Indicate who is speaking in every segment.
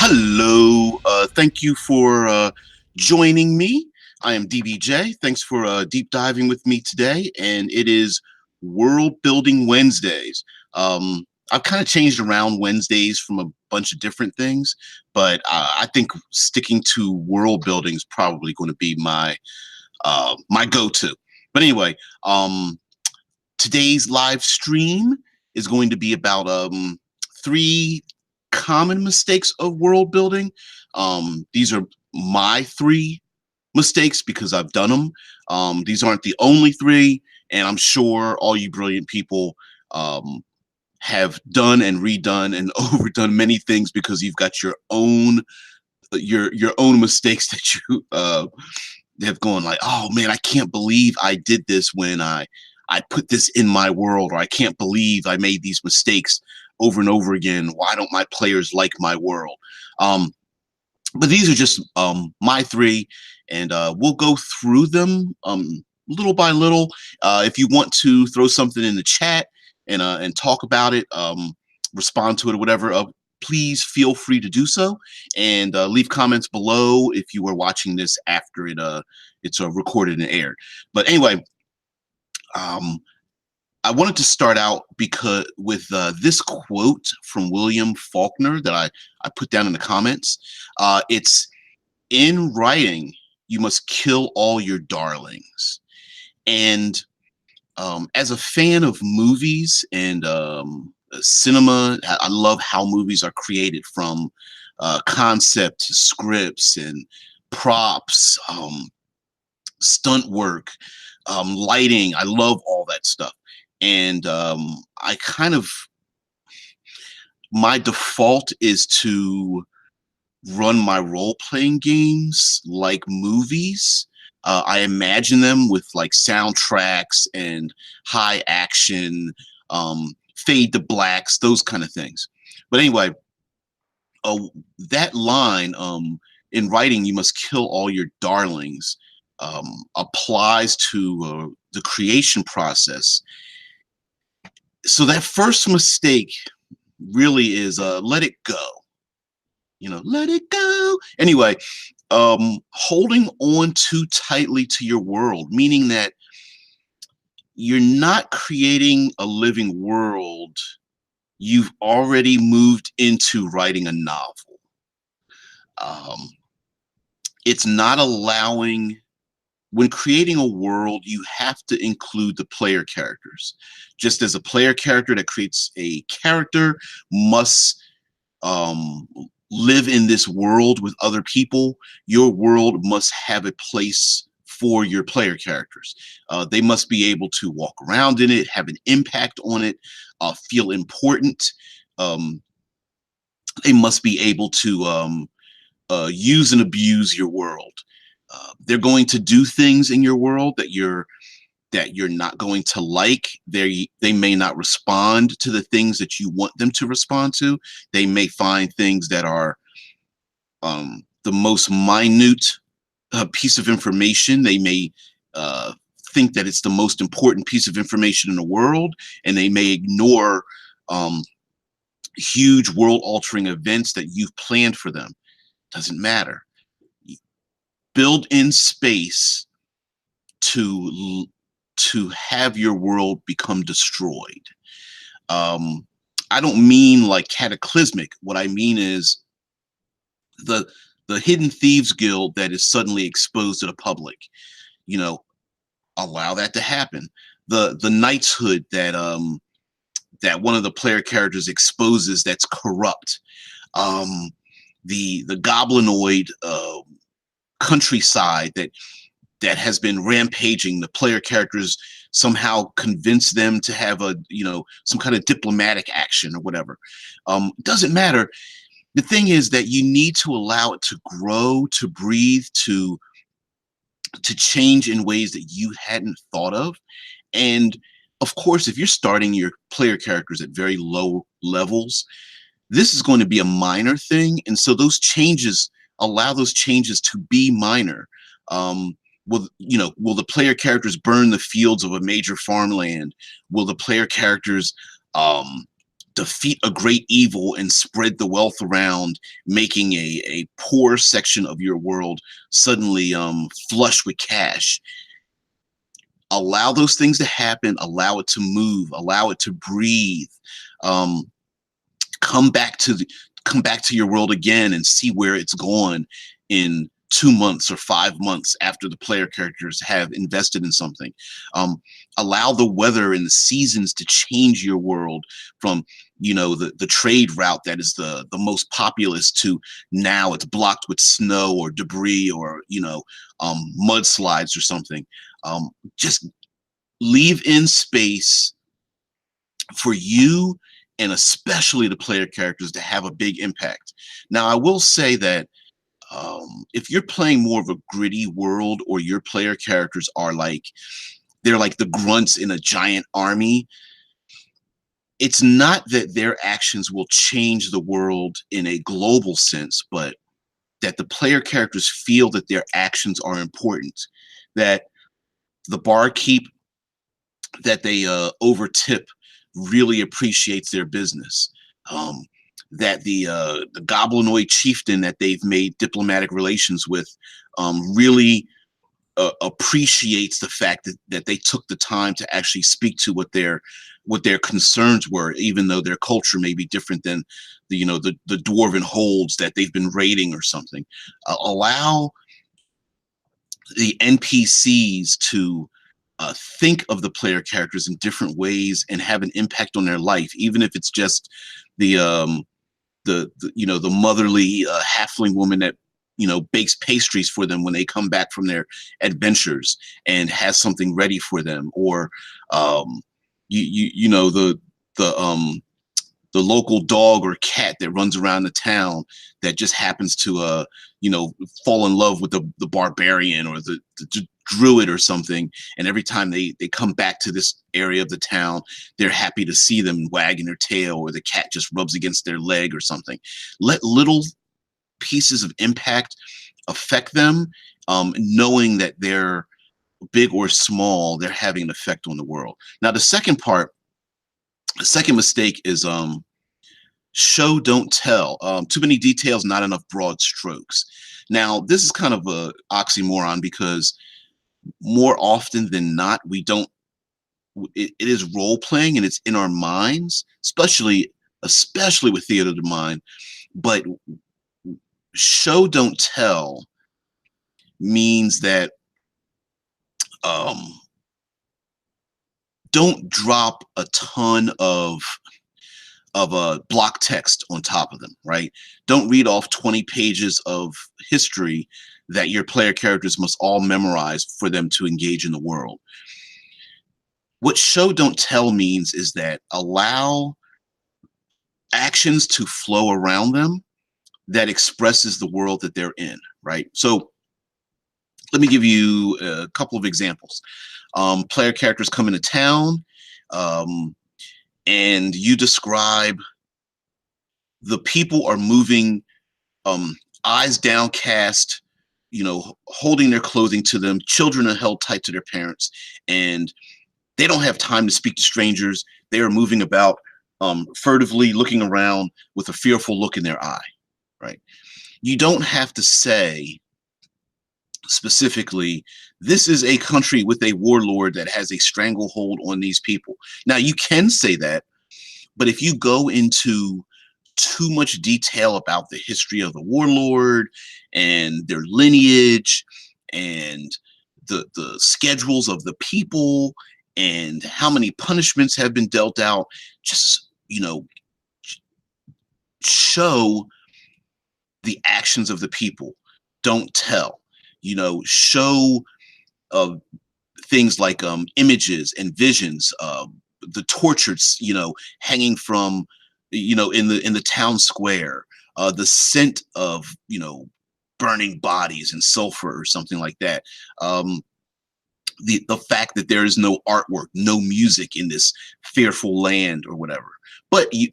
Speaker 1: Hello. Thank you for joining me. I am DBJ. Thanks for deep diving with me today. And it is World Building Wednesdays. I've kind of changed around Wednesdays from a bunch of different things, but I think sticking to world building is probably going to be my go-to. But anyway, today's live stream is going to be about three common mistakes of world building. These are my three mistakes because I've done them. These aren't the only three, and I'm sure all you brilliant people have done and redone and overdone many things because you've got your own mistakes that you have gone like, oh man, I can't believe I did this when I put this in my world, or I can't believe I made these mistakes over and over again. Why don't my players like my world? But these are just my three, and we'll go through them little by little. If you want to throw something in the chat and talk about it, respond to it or whatever, please feel free to do so, and leave comments below if you are watching this after it's recorded and aired. But anyway, I wanted to start out with this quote from William Faulkner that I put down in the comments. It's, "In writing, you must kill all your darlings." And as a fan of movies and cinema, I love how movies are created, from concept to scripts and props, stunt work, lighting. I love all that stuff. And my default is to run my role-playing games like movies. I imagine them with like soundtracks and high action, fade to blacks, those kind of things. But anyway, that line, "In writing, you must kill all your darlings," applies to the creation process. So that first mistake really is let it go. Let it go. Anyway, holding on too tightly to your world, meaning that you're not creating a living world. You've already moved into writing a novel. It's not allowing. When creating a world, you have to include the player characters. Just as a player character that creates a character must live in this world with other people, your world must have a place for your player characters. They must be able to walk around in it, have an impact on it, feel important. They must be able to use and abuse your world. They're going to do things in your world that you're not going to like. They may not respond to the things that you want them to respond to. They may find things that are the most minute piece of information. They may think that it's the most important piece of information in the world, and they may ignore huge world-altering events that you've planned for them. Doesn't matter. Build in space to have your world become destroyed. I don't mean like cataclysmic. What I mean is the Hidden Thieves Guild that is suddenly exposed to the public. Allow that to happen. The knightshood that one of the player characters exposes that's corrupt. The goblinoid countryside that has been rampaging. The player characters somehow convince them to have some kind of diplomatic action or whatever. Doesn't matter. The thing is that you need to allow it to grow, to breathe, to change in ways that you hadn't thought of. And of course, if you're starting your player characters at very low levels, this is going to be a minor thing. And so allow those changes to be minor. Will the player characters burn the fields of a major farmland? Will the player characters defeat a great evil and spread the wealth around, making a poor section of your world suddenly flush with cash. Allow those things to happen, allow it to move, allow it to breathe. Um, come back to come back to your world again and see where it's gone in 2 months or 5 months after the player characters have invested in something. Um, Allow the weather and the seasons to change your world from, the trade route that is the most populous to now it's blocked with snow or debris or mudslides or something. Just leave in space for you and especially the player characters to have a big impact. Now, I will say that if you're playing more of a gritty world, or your player characters are like they're like the grunts in a giant army, it's not that their actions will change the world in a global sense, but that the player characters feel that their actions are important, that the barkeep that they overtip really appreciates their business. Um, that the goblinoid chieftain that they've made diplomatic relations with really appreciates the fact that they took the time to actually speak to what their concerns were, even though their culture may be different than the dwarven holds that they've been raiding or something. Allow the NPCs to think of the player characters in different ways and have an impact on their life, even if it's just the the motherly halfling woman that bakes pastries for them when they come back from their adventures and has something ready for them, or the local dog or cat that runs around the town that just happens to fall in love with the barbarian or the druid or something, and every time they come back to this area of the town, they're happy to see them wagging their tail, or the cat just rubs against their leg or something. Let little pieces of impact affect them, knowing that they're big or small, they're having an effect on the world. Now, the second mistake is show don't tell. Too many details, not enough broad strokes. Now, this is kind of a oxymoron, because more often than not, we don't. It is role playing and it's in our minds, especially with theater of the mind. But show don't tell means that um, don't drop a ton of block text on top of them, right? Don't read off 20 pages of history that your player characters must all memorize for them to engage in the world. What show don't tell means is that allow actions to flow around them that expresses the world that they're in, right? So let me give you a couple of examples. Player characters come into town, and you describe the people are moving, eyes downcast, holding their clothing to them. Children are held tight to their parents, and they don't have time to speak to strangers. They are moving about, furtively looking around with a fearful look in their eye, right? You don't have to say specifically, this is a country with a warlord that has a stranglehold on these people. Now, you can say that, but if you go into too much detail about the history of the warlord and their lineage and the schedules of the people and how many punishments have been dealt out, just show the actions of the people. Don't tell. Show things like images and visions, the tortured, hanging from, in the town square, the scent of, burning bodies and sulfur or something like that. The fact that there is no artwork, no music in this fearful land or whatever. But you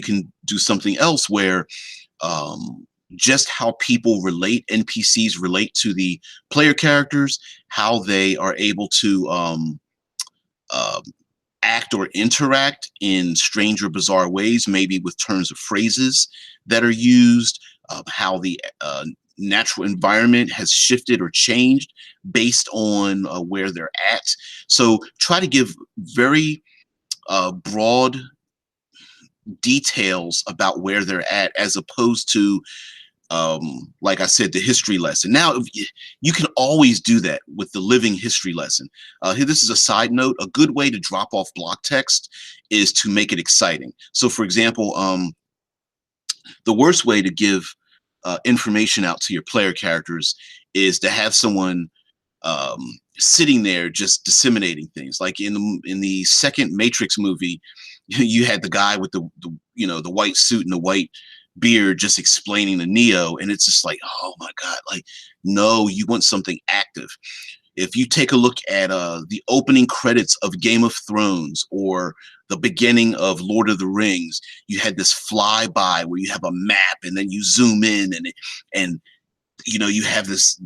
Speaker 1: can do something else where just how people relate, NPCs relate to the player characters, how they are able to act or interact in strange or bizarre ways, maybe with turns of phrases that are used, how the natural environment has shifted or changed based on where they're at. So try to give very broad details about where they're at, as opposed to like I said, the history lesson. Now, you can always do that with the living history lesson. Here, this is a side note. A good way to drop off block text is to make it exciting. So, for example, the worst way to give information out to your player characters is to have someone sitting there just disseminating things. Like in the second Matrix movie, you had the guy with the white suit and the white beard just explaining the Neo, and it's just like, oh my god, like, no, you want something active. If you take a look at the opening credits of Game of Thrones or the beginning of Lord of the Rings, you had this flyby where you have a map and then you zoom in, and you have this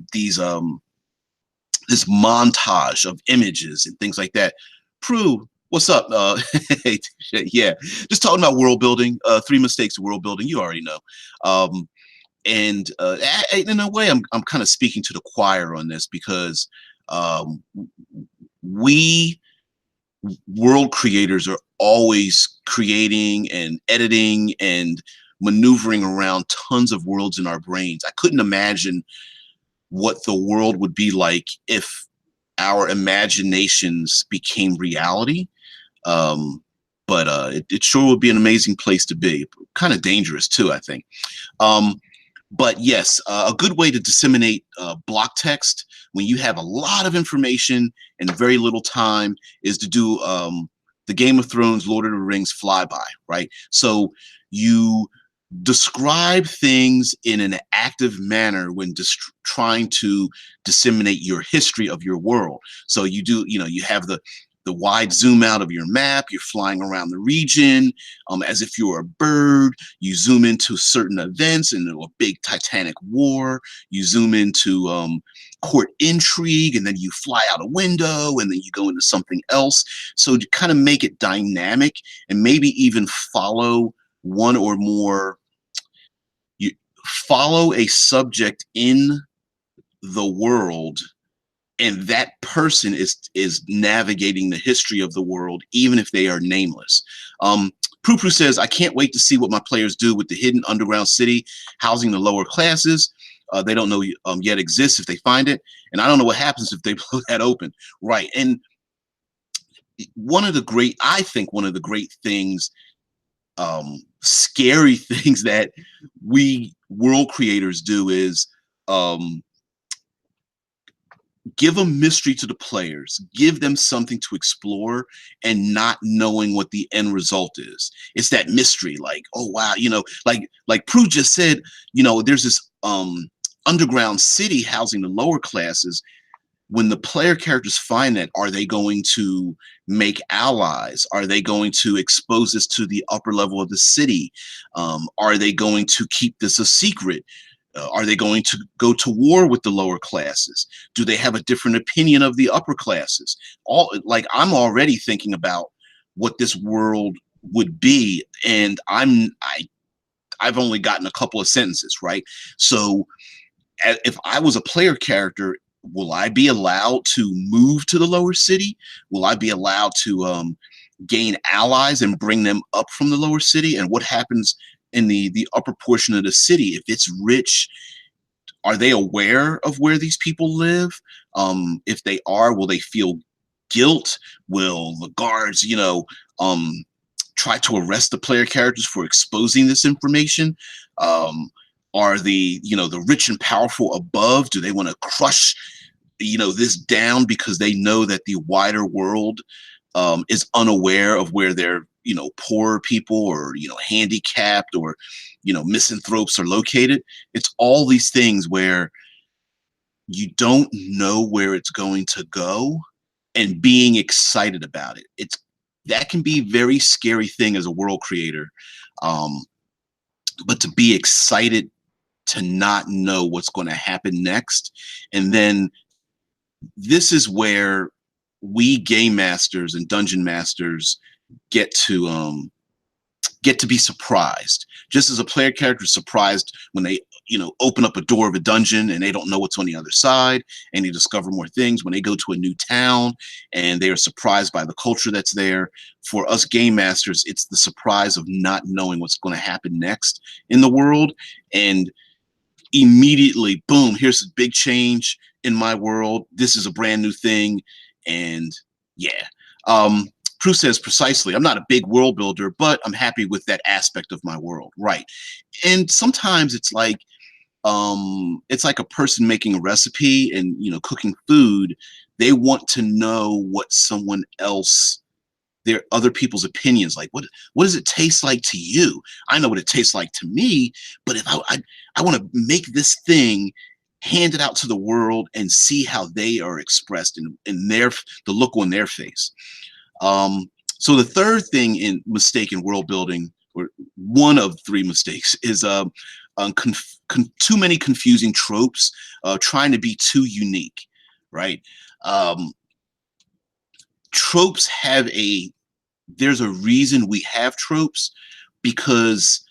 Speaker 1: montage of images and things like that. Prue, what's up? Yeah, just talking about world building. Three mistakes of world building. You already know. And in a way, I'm kind of speaking to the choir on this, because um, we world creators are always creating and editing and maneuvering around tons of worlds in our brains. I couldn't imagine what the world would be like if our imaginations became reality. But it sure would be an amazing place to be. Kind of dangerous too, I think. But yes, a good way to disseminate block text when you have a lot of information and very little time is to do the Game of Thrones, Lord of the Rings flyby, right? So you describe things in an active manner when trying to disseminate your history of your world. So you have the wide zoom out of your map. You're flying around the region as if you're a bird. You zoom into certain events and a big Titanic war. You zoom into court intrigue, and then you fly out a window, and then you go into something else. So to kind of make it dynamic, and maybe even follow one or more, you follow a subject in the world, and that person is navigating the history of the world, even if they are nameless. Prue says, I can't wait to see what my players do with the hidden underground city housing the lower classes. They don't know yet exists if they find it, and I don't know what happens if they blow that open. Right. And I think one of the great things, scary things that we world creators do is give a mystery to the players, give them something to explore, and not knowing what the end result is. It's that mystery, like, oh wow, like Prue just said, there's this underground city housing the lower classes. When the player characters find that, are they going to make allies? Are they going to expose this to the upper level of the city? Are they going to keep this a secret? Are they going to go to war with the lower classes? Do they have a different opinion of the upper classes? I'm already thinking about what this world would be, and I've only gotten a couple of sentences, right? So if I was a player character, will I be allowed to move to the lower city? Will I be allowed to gain allies and bring them up from the lower city? And what happens in the upper portion of the city? If it's rich, are they aware of where these people live? If they are, will they feel guilt? Will the guards, try to arrest the player characters for exposing this information? Are the rich and powerful above? Do they want to crush, this down because they know that the wider world is unaware of where their poorer people or handicapped or misanthropes are located? It's all these things where you don't know where it's going to go, and being excited about it. That can be a very scary thing as a world creator. But to be excited to not know what's going to happen next. And then this is where we game masters and dungeon masters get to be surprised. Just as a player character is surprised when they, open up a door of a dungeon and they don't know what's on the other side and they discover more things. When they go to a new town and they are surprised by the culture that's there. For us game masters, it's the surprise of not knowing what's going to happen next in the world. And immediately, boom, here's a big change in my world. This is a brand new thing. And yeah. Prue says precisely, I'm not a big world builder, but I'm happy with that aspect of my world. Right. And sometimes it's like a person making a recipe and, cooking food. They want to know what someone else, their other people's opinions, like what does it taste like to you? I know what it tastes like to me, but if I want to make this thing, hand it out to the world and see how they are expressed in the look on their face. So the third thing in mistaken world building, or one of three mistakes, is too many confusing tropes, trying to be too unique, right? Tropes there's a reason we have tropes, because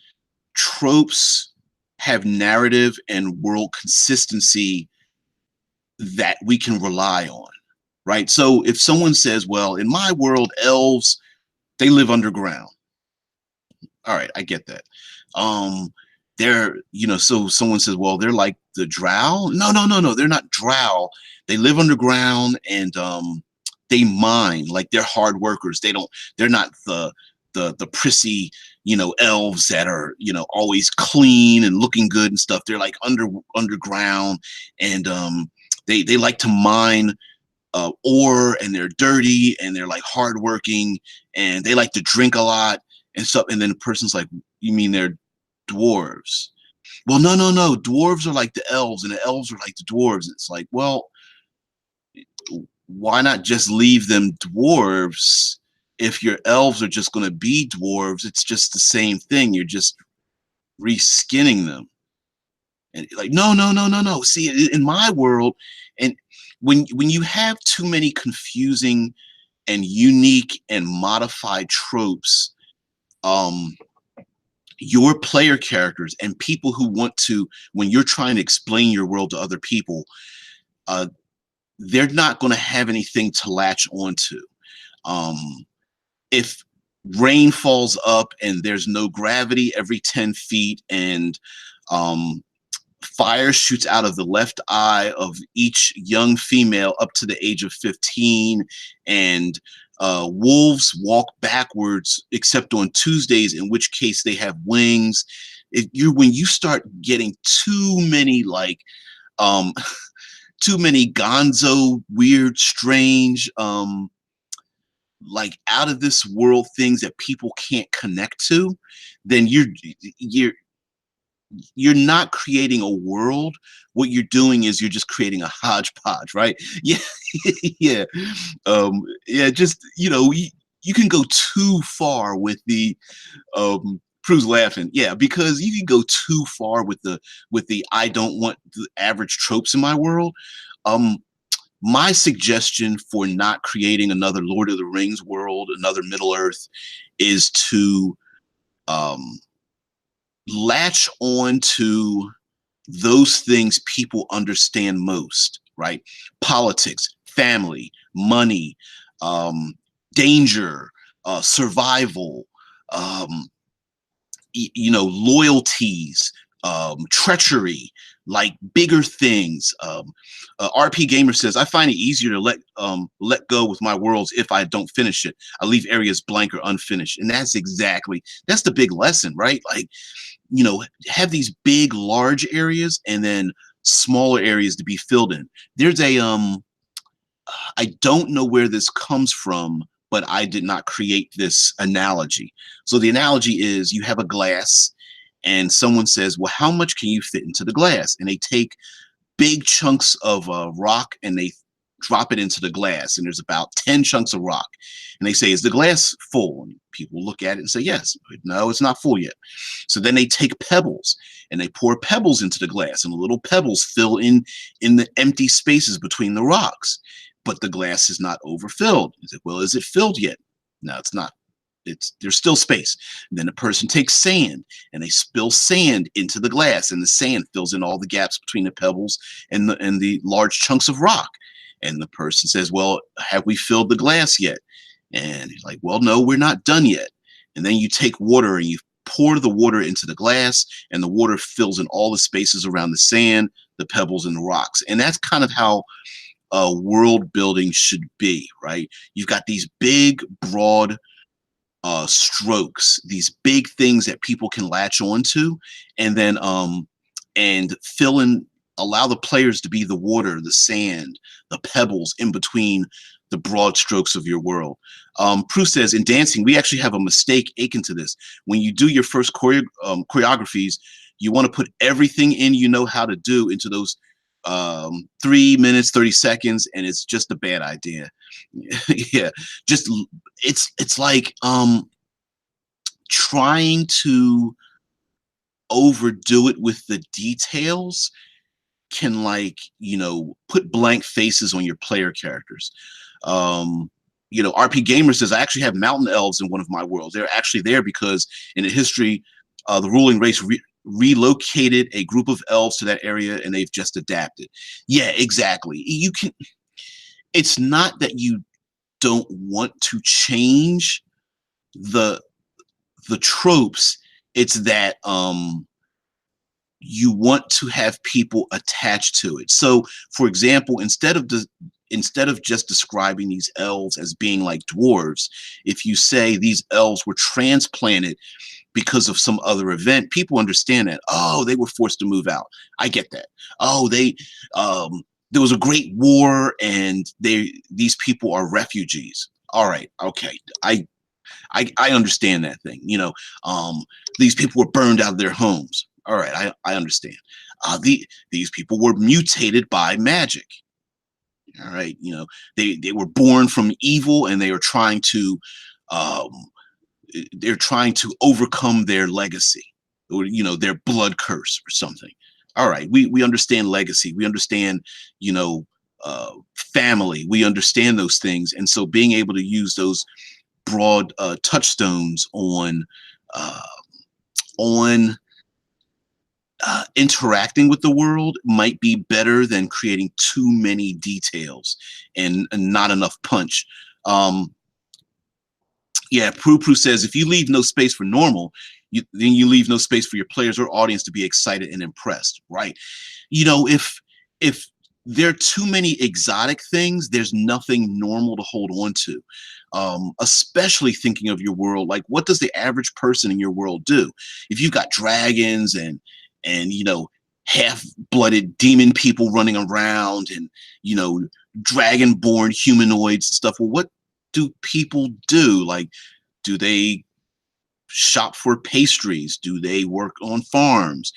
Speaker 1: tropes have narrative and world consistency that we can rely on. Right. So if someone says, well, in my world, elves, they live underground. All right. I get that. So someone says, well, they're like the drow. No. They're not drow. They live underground and they mine, like they're hard workers. They're not the prissy, elves that are, always clean and looking good and stuff. They're like underground and they like to mine ore, and they're dirty and they're like hardworking and they like to drink a lot and stuff. And then the person's like, you mean they're dwarves? Well, no. Dwarves are like the elves and the elves are like the dwarves. It's like, well, why not just leave them dwarves? If your elves are just going to be dwarves, it's just the same thing. You're just reskinning them. And like, no. See, in my world, and when you have too many confusing and unique and modified tropes, your player characters and people who want to, when you're trying to explain your world to other people, they're not going to have anything to latch onto. If rain falls up and there's no gravity every 10 feet and fire shoots out of the left eye of each young female up to the age of 15, and wolves walk backwards except on Tuesdays, in which case they have wings. When you start getting too many too many gonzo, weird, strange, like out of this world things that people can't connect to, then you're not creating a world. What you're doing is you're just creating a hodgepodge, right? Yeah, yeah, Just you can go too far with the Prue's laughing, yeah, because you can go too far with the I don't want the average tropes in my world. My suggestion for not creating another Lord of the Rings world, another Middle Earth, is to latch on to those things people understand most, right? Politics, family, money, danger, survival, loyalties, treachery, like bigger things. RP Gamer says, I find it easier to let go with my worlds if I don't finish it. I leave areas blank or unfinished. And that's the big lesson, right? Like, have these big, large areas and then smaller areas to be filled in. There's I don't know where this comes from, but I did not create this analogy. So the analogy is, you have a glass and someone says, well, how much can you fit into the glass? And they take big chunks of rock and they drop it into the glass, and there's about 10 chunks of rock, and they say, is the glass full? And people look at it and say, yes. No, it's not full yet. So then they take pebbles and they pour pebbles into the glass, and the little pebbles fill in the empty spaces between the rocks. but the glass is not overfilled. Is it? Well, is it filled yet? No, it's not. There's still space. And then the person takes sand and they spill sand into the glass, and the sand fills in all the gaps between the pebbles and the large chunks of rock. And the person says, well, have we filled the glass yet? And he's like, well, no, we're not done yet. And then you take water and you pour the water into the glass, and the water fills in all the spaces around the sand, the pebbles, and the rocks. And that's kind of how world building should be, right? You've got these big, broad strokes, these big things that people can latch onto, and then and fill in, allow the players to be the water, the sand, the pebbles in between the broad strokes of your world. Prue says, in dancing, we actually have a mistake akin to this. When you do your first choreographies, you want to put everything in you know how to do into those 3 minutes, 30 seconds, and it's just a bad idea. Yeah, just it's like trying to overdo it with the details can, like, put blank faces on your player characters. RP Gamer says, I actually have mountain elves in one of my worlds. They're actually there because in the history, the ruling race relocated a group of elves to that area, and they've just adapted. Yeah, exactly. It's not that you don't want to change the tropes. It's that you want to have people attached to it. So, for example, instead of just describing these elves as being like dwarves, if you say these elves were transplanted because of some other event, people understand that. Oh, they were forced to move out. I get that. Oh, there was a great war and these people are refugees. All right, okay. I understand that thing. These people were burned out of their homes. All right, I understand. These people were mutated by magic. All right, they were born from evil, and um, they're trying to overcome their legacy, or their blood curse or something. All right, we understand legacy. We understand family. We understand those things, and so being able to use those broad touchstones on on interacting with the world might be better than creating too many details and not enough punch. Yeah, Prue says, if you leave no space for normal, then you leave no space for your players or audience to be excited and impressed, right? If there are too many exotic things, there's nothing normal to hold on to. Especially thinking of your world, like, what does the average person in your world do? If you've got dragons and half-blooded demon people running around, and dragon-born humanoids and stuff, well, what do people do? Like, do they shop for pastries? Do they work on farms?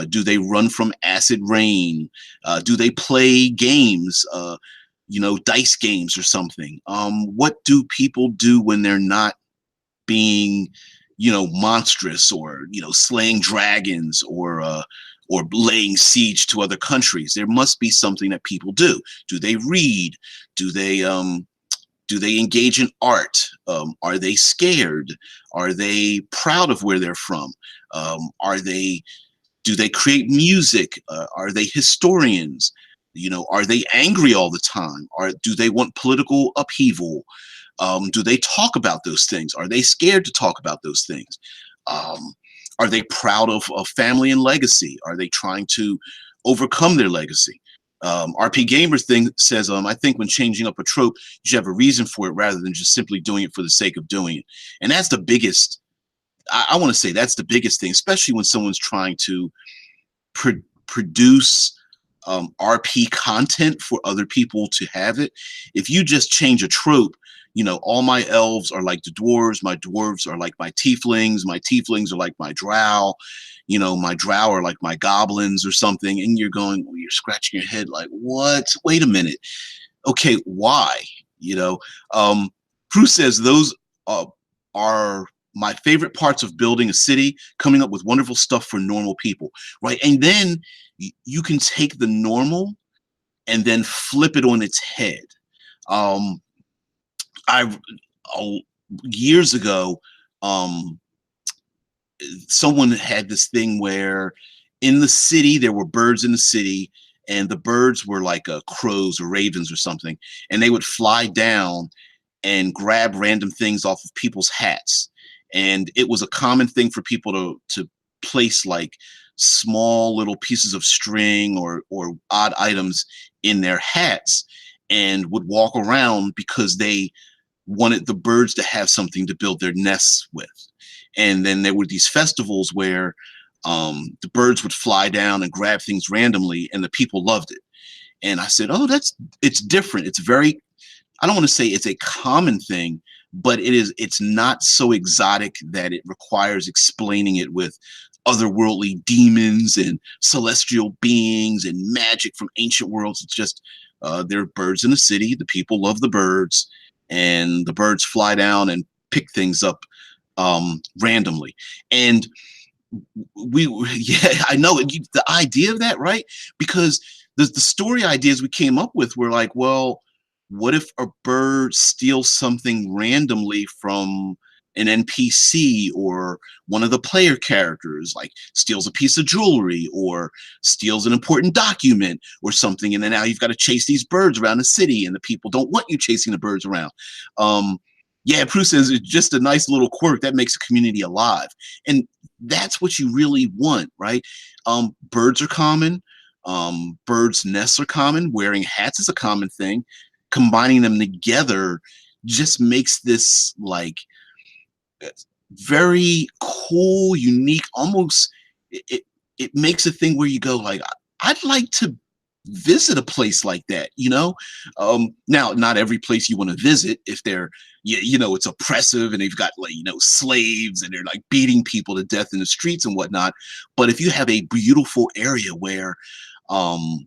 Speaker 1: Do they run from acid rain? Do they play games, dice games or something? What do people do when they're not being, monstrous, or, slaying dragons, or laying siege to other countries? There must be something that people do. Do they read? Do they engage in art? Are they scared? Are they proud of where they're from? Do they create music? Are they historians? Are they angry all the time? Do they want political upheaval? Do they talk about those things? Are they scared to talk about those things? Are they proud of family and legacy? Are they trying to overcome their legacy? RP Gamer thing says, I think when changing up a trope, you should have a reason for it rather than just simply doing it for the sake of doing it. And that's the biggest, I want to say that's the biggest thing, especially when someone's trying to produce RP content for other people to have it. If you just change a trope, all my elves are like the dwarves, my dwarves are like my tieflings are like my drow, my drow are like my goblins or something, and you're scratching your head like, what? Wait a minute. Okay, why? Prue says, those are my favorite parts of building a city, coming up with wonderful stuff for normal people, right? And then you can take the normal and then flip it on its head. Um, I oh, years ago, um, someone had this thing where in the city there were birds in the city, and the birds were like crows or ravens or something, and they would fly down and grab random things off of people's hats. And it was a common thing for people to place like small little pieces of string or odd items in their hats and would walk around because they wanted the birds to have something to build their nests with. And then there were these festivals where the birds would fly down and grab things randomly, and the people loved it. And I said, "Oh, it's different. It's very I don't want to say it's a common thing, but it's not so exotic that it requires explaining it with otherworldly demons and celestial beings and magic from ancient worlds. It's just there are birds in the city. The people love the birds, and the birds fly down and pick things up randomly. And we yeah, I know the idea of that, right? Because the story ideas we came up with were like, well, what if a bird steals something randomly from an NPC or one of the player characters, like steals a piece of jewelry or steals an important document or something, and then now you've got to chase these birds around the city, and the people don't want you chasing the birds around. um yeah, Prue says it's just a nice little quirk that makes a community alive. And that's what you really want, right? Birds are common. Birds' nests are common. Wearing hats is a common thing. Combining them together just makes this like very cool, unique, almost it makes a thing where you go like, I'd like to visit a place like that, you know. Now not every place you want to visit, if they're you know, it's oppressive and they've got like, you know, slaves and they're like beating people to death in the streets and whatnot. But if you have a beautiful area where um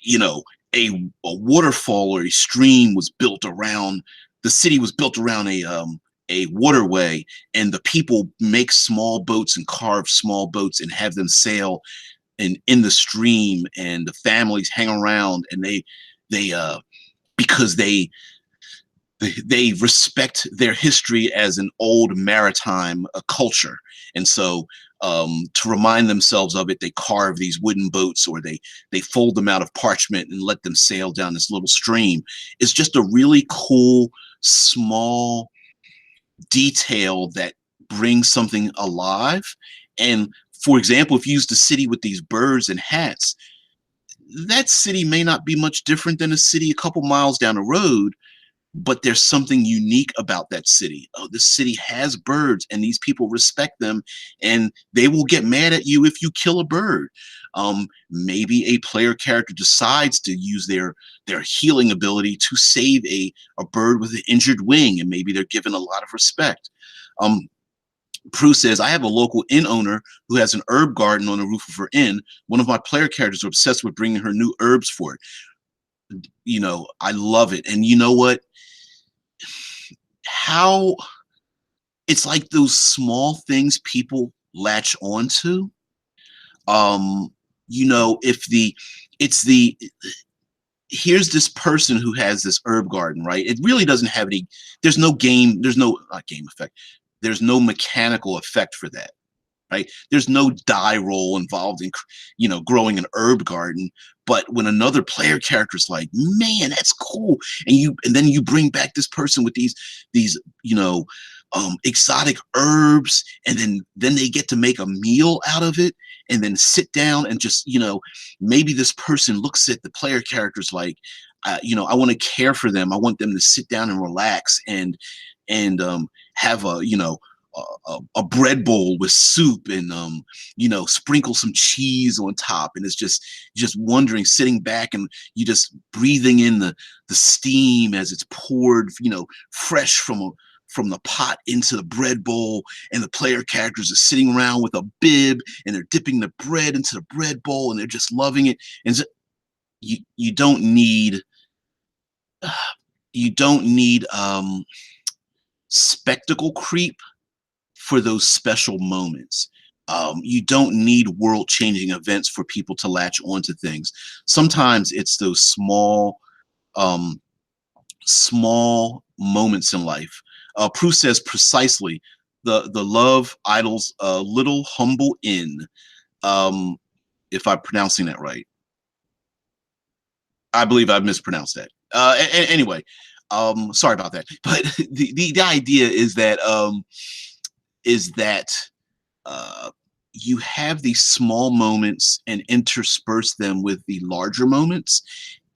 Speaker 1: you know, a waterfall or a stream was built around, the city was built around a waterway, and the people make small boats and carve small boats and have them sail in the stream, and the families hang around, and they because they respect their history as an old maritime culture. And so to remind themselves of it, they carve these wooden boats, or they fold them out of parchment and let them sail down this little stream. It's just a really cool small detail that brings something alive. And for example, if you use the city with these birds and hats, that city may not be much different than a city a couple miles down the road, but there's something unique about that city. Oh, this city has birds, and these people respect them, and they will get mad at you if you kill a bird. Maybe a player character decides to use their healing ability to save a bird with an injured wing, and maybe they're given a lot of respect. Um, Prue says, I have a local inn owner who has an herb garden on the roof of her inn. One of my player characters are obsessed with bringing her new herbs for it. You know, I love it. And you know what? How it's like those small things people latch onto. Um, you know, if the it's the here's this person who has this herb garden, right? It really doesn't have any, there's no not game effect. There's no mechanical effect for that, right? There's no die roll involved in, you know, growing an herb garden. But when another player character is like, man, that's cool, and then you bring back this person with these you know, exotic herbs, and then they get to make a meal out of it, and then sit down and just, you know, maybe this person looks at the player characters like, you know, I want to care for them. I want them to sit down and relax and have a, you know, a bread bowl with soup and you know, sprinkle some cheese on top, and it's just wondering, sitting back and you just breathing in the steam as it's poured, you know, fresh from the pot into the bread bowl, and the player characters are sitting around with a bib and they're dipping the bread into the bread bowl and they're just loving it. And so you don't need you don't need spectacle creep for those special moments. You don't need world changing events for people to latch onto things. Sometimes it's those small um, small moments in life. Proust says precisely, the love idles a little humble inn. Um, if I'm pronouncing that right, I believe I mispronounced that. Anyway, sorry about that. But the idea is that uh, you have these small moments and intersperse them with the larger moments,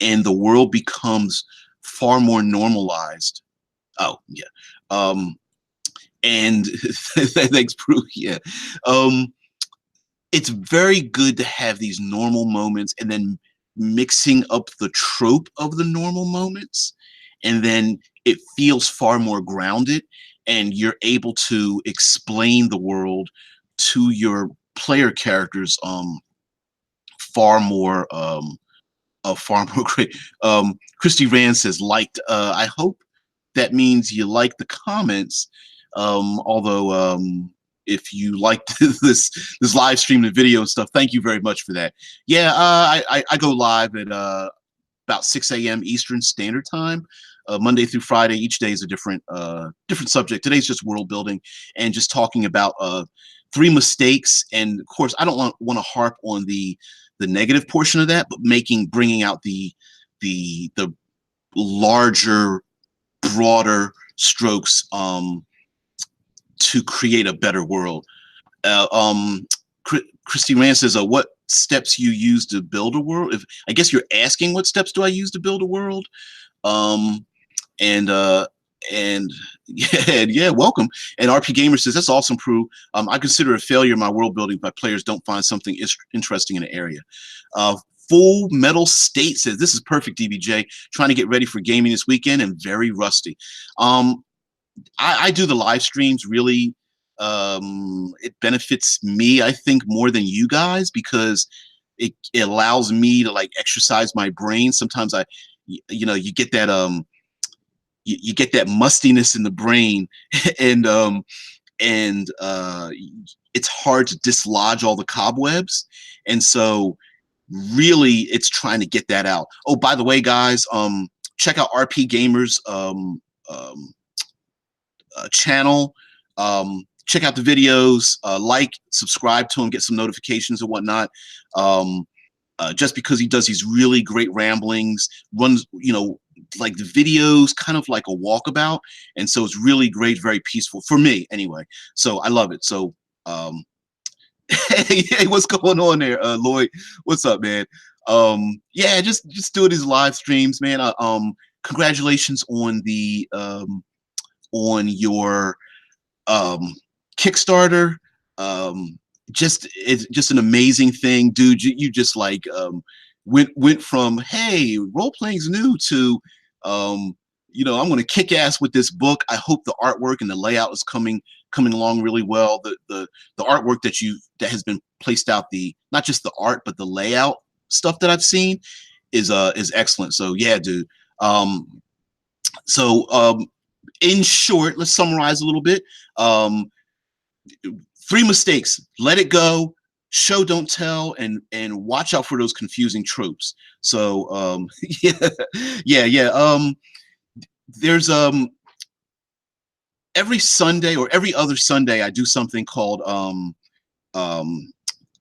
Speaker 1: and the world becomes far more normalized. Oh yeah, um, and thanks, Prue. Yeah, um, it's very good to have these normal moments, and then mixing up the trope of the normal moments, and then it feels far more grounded, and you're able to explain the world to your player characters far more far more great. Christy Rand says liked. I hope that means you like the comments. Although if you like this live stream and video and stuff, thank you very much for that. Yeah, I go live at about 6 a.m. Eastern Standard Time, Monday through Friday. Each day is a different subject. Today's just world building and just talking about three mistakes. And of course, I don't want to harp on the negative portion of that, but bringing out the larger, broader strokes to create a better world. Christy Rand says, "What steps you use to build a world?" If I guess you're asking, what steps do I use to build a world? Um, and and yeah, welcome. And RP Gamer says, "That's awesome, Prue. I consider a failure in my world building if my players don't find something interesting in the area." Uh, Full Metal State says, "This is perfect, DBJ. Trying to get ready for gaming this weekend and very rusty." Um, I do the live streams really. It benefits me, I think, more than you guys because it allows me to like exercise my brain. Sometimes you get that you get that mustiness in the brain, and it's hard to dislodge all the cobwebs, and so really it's trying to get that out. Oh, by the way, guys, check out RP Gamers um, channel. Check out the videos, like, subscribe to him, get some notifications and whatnot. Just because he does these really great ramblings, runs, like the videos kind of like a walkabout. And so it's really great, very peaceful for me anyway. So I love it. So, hey, what's going on there? Lloyd, what's up, man? Yeah, just doing these live streams, man. Congratulations on your Kickstarter. It's just an amazing thing, dude. You just like went from, hey, role playing's new to I'm gonna kick ass with this book. I hope the artwork and the layout is coming along really well. The artwork that has been placed out, the not just the art but the layout stuff that I've seen is excellent. So yeah, dude. So in short, let's summarize a little bit. Um, Three mistakes: let it go, show don't tell, and watch out for those confusing tropes. So yeah, yeah. There's every Sunday or every other Sunday I do something called um,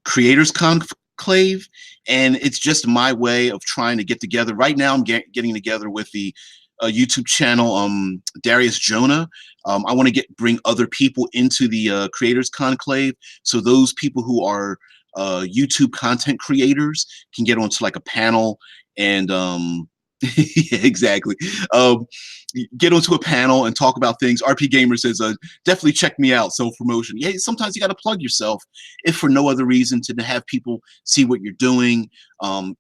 Speaker 1: Creators Conclave, and it's just my way of trying to get together. Right now, I'm getting together with the YouTube channel Darius Jonah. I want to bring other people into the Creators Conclave, so those people who are YouTube content creators can get onto like a panel and yeah, exactly. Get onto a panel and talk about things. RP Gamer says, definitely check me out. Self promotion. Yeah, sometimes you got to plug yourself, if for no other reason to have people see what you're doing,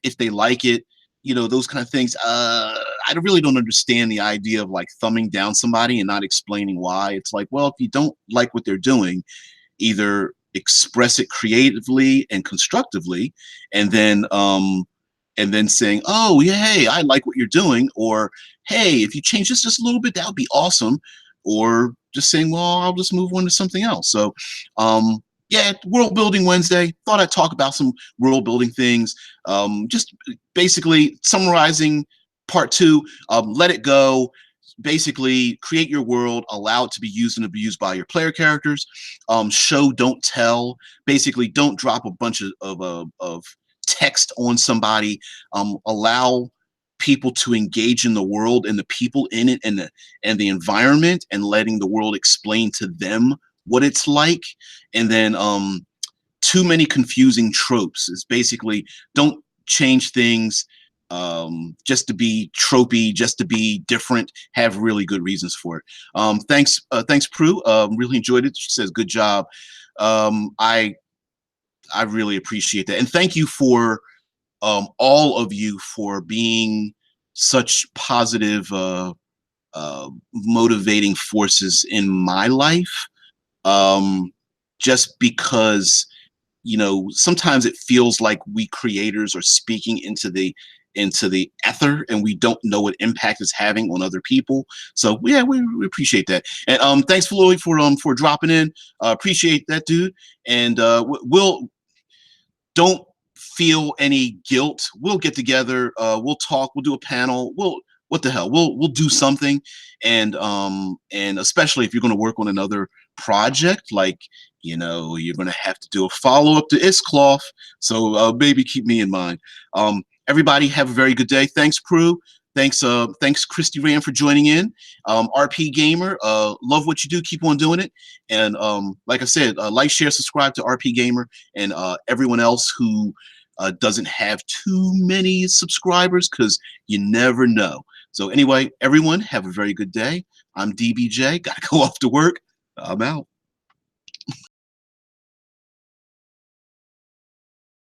Speaker 1: if they like it, those kind of things. I really don't understand the idea of like thumbing down somebody and not explaining why. It's like, well, if you don't like what they're doing, either express it creatively and constructively, and then saying, oh yeah, hey, I like what you're doing, or hey, if you change this just a little bit, that would be awesome, or just saying, well, I'll just move on to something else. So yeah, World Building Wednesday, thought I'd talk about some world building things. Just basically summarizing Part two, let it go. Basically, create your world, allow it to be used and abused by your player characters. Show, don't tell. Basically, don't drop a bunch of text on somebody. Allow people to engage in the world and the people in it and the environment, and letting the world explain to them what it's like. And then too many confusing tropes is basically don't change things just to be tropey, just to be different. Have really good reasons for it. Thanks, Prue. Really enjoyed it. She says, "Good job." I really appreciate that, and thank you for all of you for being such positive, motivating forces in my life. Just because sometimes it feels like we creators are speaking into the ether, and we don't know what impact it's having on other people. So yeah, we appreciate that. And thanks, Floyd, for dropping in. Appreciate that, dude. And we'll don't feel any guilt. We'll get together. We'll talk. We'll do a panel. What the hell? We'll do something. And especially if you're going to work on another project, like you're going to have to do a follow up to Iscloth. So maybe keep me in mind. Everybody have a very good day. Thanks, Prue. Thanks, Christy Rand, for joining in. RP Gamer, love what you do. Keep on doing it. And like I said, like, share, subscribe to RP Gamer, and everyone else who doesn't have too many subscribers, because you never know. So anyway, everyone have a very good day. I'm DBJ. Gotta go off to work. I'm out.